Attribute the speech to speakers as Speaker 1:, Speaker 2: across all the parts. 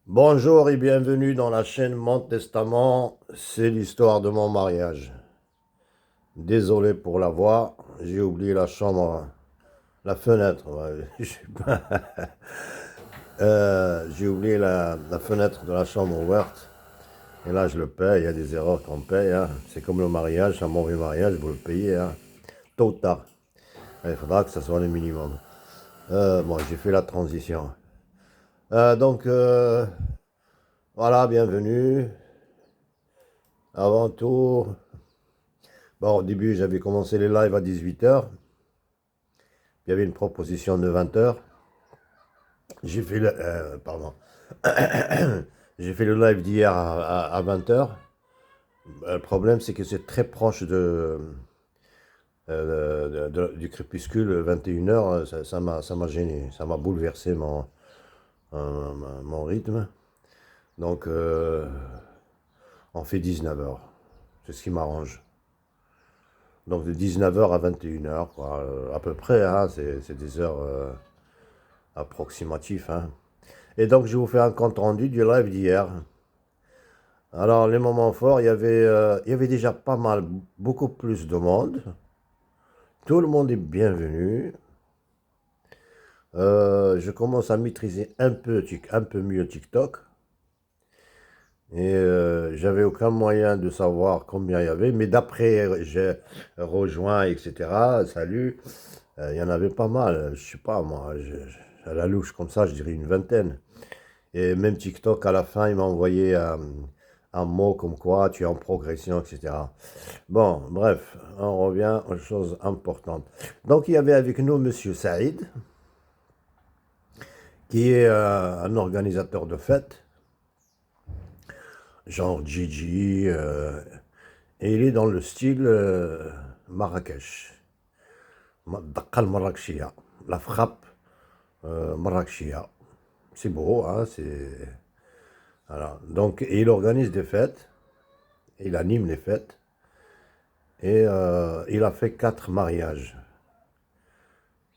Speaker 1: Bonjour et bienvenue dans la chaîne Mon Testament, c'est l'histoire de mon mariage. Désolé pour la voix, j'ai oublié la chambre, la fenêtre. Ouais, j'ai oublié la fenêtre de la chambre ouverte. Et là, je le paye, il y a des erreurs qu'on paye, hein. C'est comme le mariage, un mauvais mariage, vous le payez, hein, tôt ou tard. Il faudra que ce soit le minimum. Bon, j'ai fait la transition. Donc, voilà, bienvenue. Avant tout, bon, au début, j'avais commencé les lives à 18h. Il y avait une proposition de 20h. J'ai fait pardon. J'ai fait le live d'hier à 20h. Le problème, c'est que c'est très proche du crépuscule, 21h. Ça m'a gêné. Ça m'a bouleversé mon rythme. Donc, on fait 19h. C'est ce qui m'arrange. Donc, de 19h à 21h, quoi, à peu près, hein, c'est des heures approximatives, hein. Et donc, je vous fais un compte rendu du live d'hier. Alors, les moments forts, il y avait déjà pas mal, beaucoup plus de monde. Tout le monde est bienvenu. Je commence à maîtriser un peu mieux TikTok. Et j'avais aucun moyen de savoir combien il y avait. Mais d'après, j'ai rejoint, etc. Salut. Il y en avait pas mal. Je sais pas, moi. À la louche, comme ça, je dirais une vingtaine. Et même TikTok, à la fin, il m'a envoyé un mot comme quoi tu es en progression, etc. Bon, bref, on revient aux choses importantes. Donc, il y avait avec nous Monsieur Saïd, qui est un organisateur de fêtes, genre Gigi, et il est dans le style Marrakech, Dakkal Marrakechia, la frappe Marrakechia. C'est beau, hein, c'est... Voilà. Donc, il organise des fêtes, il anime les fêtes, et il a fait 4 mariages.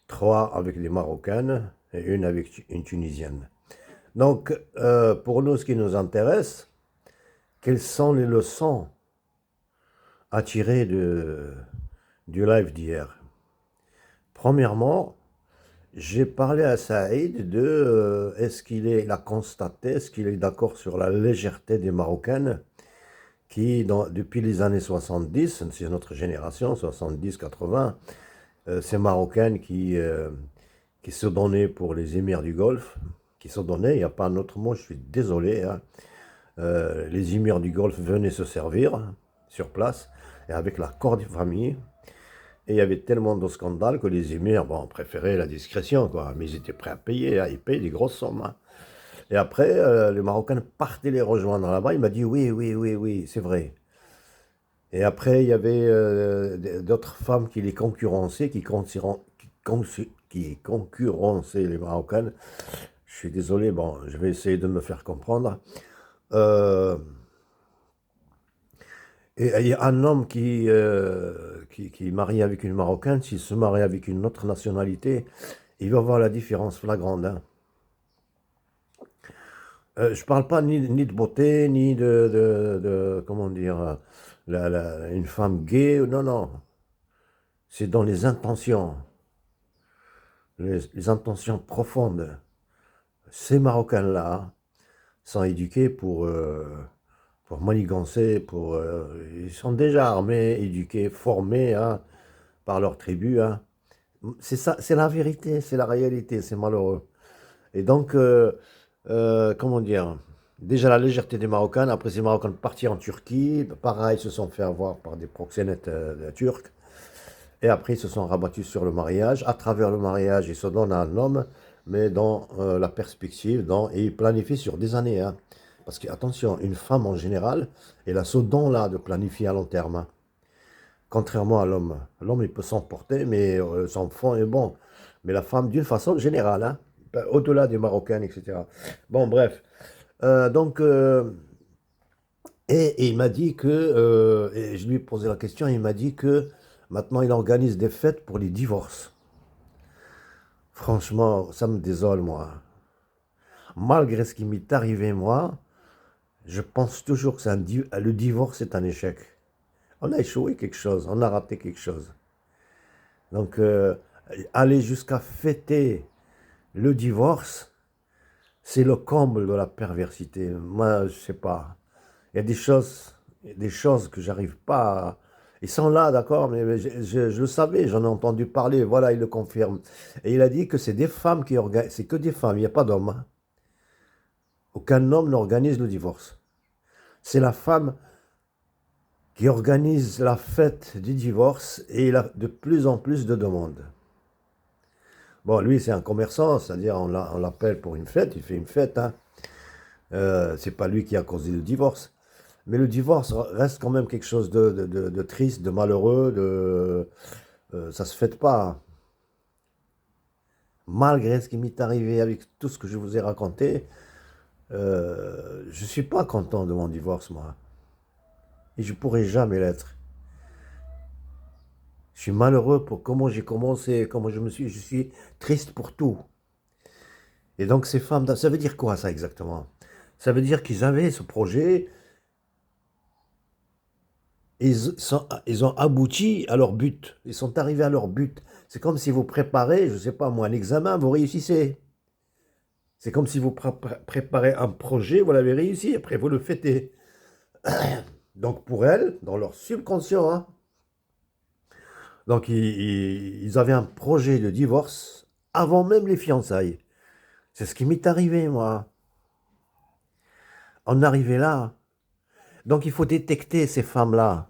Speaker 1: 3 avec des Marocaines et une avec une Tunisienne. Donc, pour nous, ce qui nous intéresse, quelles sont les leçons à tirer du live d'hier? Premièrement, j'ai parlé à Saïd de est-ce il a constaté, est-ce qu'il est d'accord sur la légèreté des Marocaines qui, depuis les années 70, c'est notre génération, 70-80, ces Marocaines qui se donnaient pour les émirs du Golfe, qui se donnaient, il n'y a pas un autre mot, je suis désolé, hein. Les émirs du Golfe venaient se servir sur place, et avec l'accord des familles, et il y avait tellement de scandales que les émirs, bon, préféraient la discrétion, quoi, mais ils étaient prêts à payer, hein, ils payent des grosses sommes, hein. Et après, les Marocains partaient les rejoindre là-bas, il m'a dit oui, oui, oui, oui, c'est vrai. Et après, il y avait d'autres femmes qui les concurrençaient, qui concurrençaient les Marocaines. Je suis désolé, bon, je vais essayer de me faire comprendre. Euh, et il y a un homme qui est marié avec une Marocaine, s'il se marie avec une autre nationalité, il va voir la différence flagrante, hein. Je parle pas ni de beauté, ni comment dire, une femme gay, non, non. C'est dans les intentions, les intentions profondes. Ces Marocains-là sont éduqués pour manigancer, ils sont déjà armés, éduqués, formés, hein, par leur tribu, hein. C'est ça, c'est la vérité, c'est la réalité, c'est malheureux. Et donc, comment dire, déjà la légèreté des Marocains, après ces Marocains partis en Turquie, pareil, se sont fait avoir par des proxénètes turcs. Et après, ils se sont rabattus sur le mariage. À travers le mariage, ils se donnent à un homme, mais dans la perspective, et ils planifient sur des années, hein. Parce que, attention, une femme en général, elle a ce don-là de planifier à long terme, hein. Contrairement à l'homme. L'homme, il peut s'emporter, mais son fond est bon. Mais la femme, d'une façon générale, hein, au-delà des Marocaines, etc. Bon, bref. Donc, et il m'a dit que, et je lui ai posé la question, il m'a dit que maintenant il organise des fêtes pour les divorces. Franchement, ça me désole, moi. malgré ce qui m'est arrivé moi, je pense toujours que le divorce est un échec. On a échoué quelque chose, on a raté quelque chose. Donc, aller jusqu'à fêter le divorce, c'est le comble de la perversité. Moi, je sais pas. Il y a des choses que j'arrive pas à... Ils sont là, d'accord, mais je le savais, j'en ai entendu parler, voilà, il le confirme. Et il a dit que c'est des femmes qui organisent, c'est que des femmes, il n'y a pas d'hommes, hein. Aucun homme n'organise le divorce. C'est la femme qui organise la fête du divorce et il a de plus en plus de demandes. Bon, lui, c'est un commerçant, c'est-à-dire on l'appelle pour une fête, il fait une fête, hein. C'est pas lui qui a causé le divorce. Mais le divorce reste quand même quelque chose de triste, de malheureux, ça se fête pas. Malgré ce qui m'est arrivé avec tout ce que je vous ai raconté, je suis pas content de mon divorce, moi. Et je pourrai jamais l'être. Je suis malheureux pour comment j'ai commencé, comment je suis triste pour tout. Et donc ces femmes, ça veut dire quoi ça exactement? Ça veut dire qu'ils avaient ce projet, ils ont abouti à leur but. Ils sont arrivés à leur but. C'est comme si vous préparez, je ne sais pas moi, un examen, vous réussissez. C'est comme si vous préparez un projet, vous l'avez réussi, après vous le fêtez. Donc pour elles, dans leur subconscient, hein, donc ils avaient un projet de divorce avant même les fiançailles. C'est ce qui m'est arrivé, moi. On arrivait là. Donc il faut détecter ces femmes-là.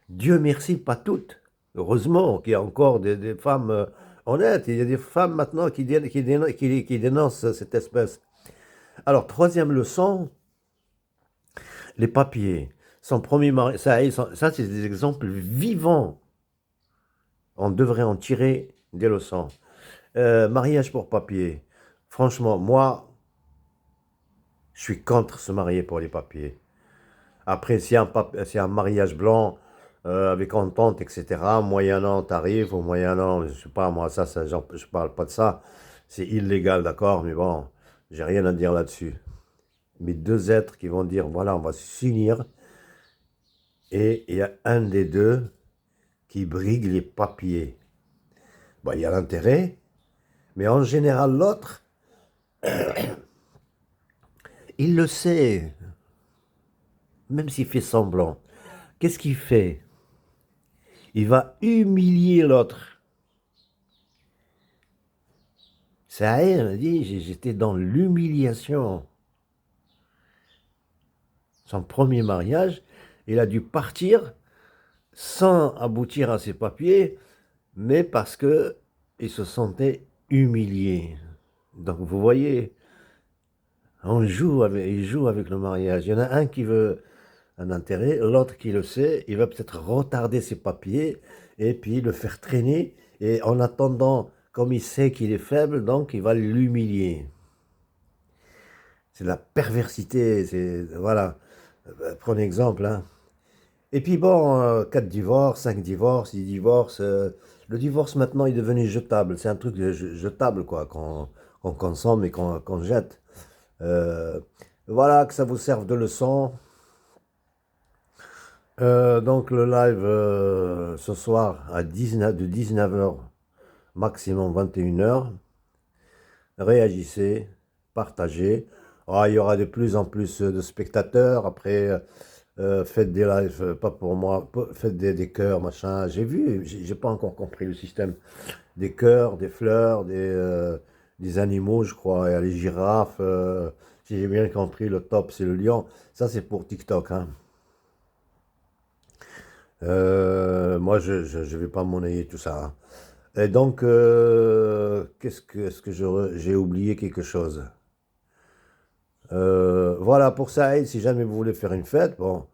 Speaker 1: Dieu merci, pas toutes. Heureusement qu'il y a encore des femmes honnêtes. Il y a des femmes maintenant qui dénoncent cette espèce. Alors, troisième leçon, les papiers. Son premier mari, ça c'est des exemples vivants. On devrait en tirer des leçons. Mariage pour papier. Franchement, moi, je suis contre se marier pour les papiers. Après, si un mariage blanc, avec entente, etc., moyennant tarif ou moyennant, je sais pas, moi, je parle pas de ça. C'est illégal, d'accord, mais bon, j'ai rien à dire là-dessus. Mais deux êtres qui vont dire, voilà, on va s'unir, et il y a un des deux qui brigue les papiers. Bon, il y a l'intérêt, mais en général, l'autre, il le sait, même s'il fait semblant. Qu'est-ce qu'il fait? Il va humilier l'autre. Ça y est, on a dit, j'étais dans l'humiliation. Son premier mariage, il a dû partir sans aboutir à ses papiers, mais parce que il se sentait humilié. Donc vous voyez, il joue avec le mariage. Il y en a un qui veut un intérêt, l'autre qui le sait, il va peut-être retarder ses papiers et puis le faire traîner. Et en attendant, comme il sait qu'il est faible, donc il va l'humilier. C'est de la perversité, voilà. Prenez exemple, hein. Et puis bon, 4 divorces, 5 divorces, 10 divorces. Le divorce maintenant est devenu jetable. C'est un truc jetable, quoi, qu'on consomme et qu'on jette. Euh, voilà, que ça vous serve de leçon. Donc le live ce soir de 19h maximum 21h. Réagissez, partagez. Ah, il y aura de plus en plus de spectateurs. Après, faites des lives, pas pour moi, faites des cœurs, machin. J'ai vu, j'ai pas encore compris le système. Des cœurs, des fleurs, des animaux, je crois. Il y a les girafes. Si j'ai bien compris, le top, c'est le lion. Ça, c'est pour TikTok, hein. Moi, je vais pas monnayer tout ça, hein. Et donc, est-ce que j'ai oublié quelque chose? Voilà, pour ça, si jamais vous voulez faire une fête, bon,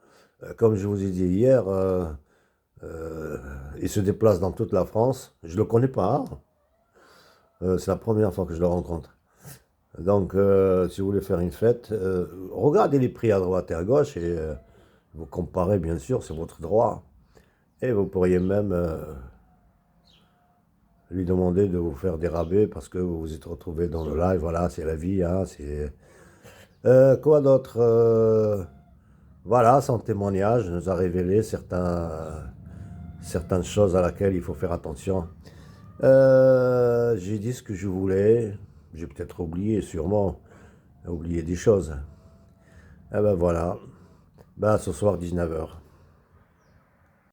Speaker 1: comme je vous ai dit hier, il se déplace dans toute la France. Je le connais pas, hein. C'est la première fois que je le rencontre. Donc, si vous voulez faire une fête, regardez les prix à droite et à gauche et vous comparez, bien sûr, c'est votre droit. Et vous pourriez même lui demander de vous faire des rabais parce que vous vous êtes retrouvé dans le live. Voilà, c'est la vie. Hein, quoi d'autre Voilà, son témoignage nous a révélé certaines choses à laquelle il faut faire attention. J'ai dit ce que je voulais. J'ai peut-être oublié, sûrement, oublié des choses. Eh ben voilà. Ben, ce soir, 19h.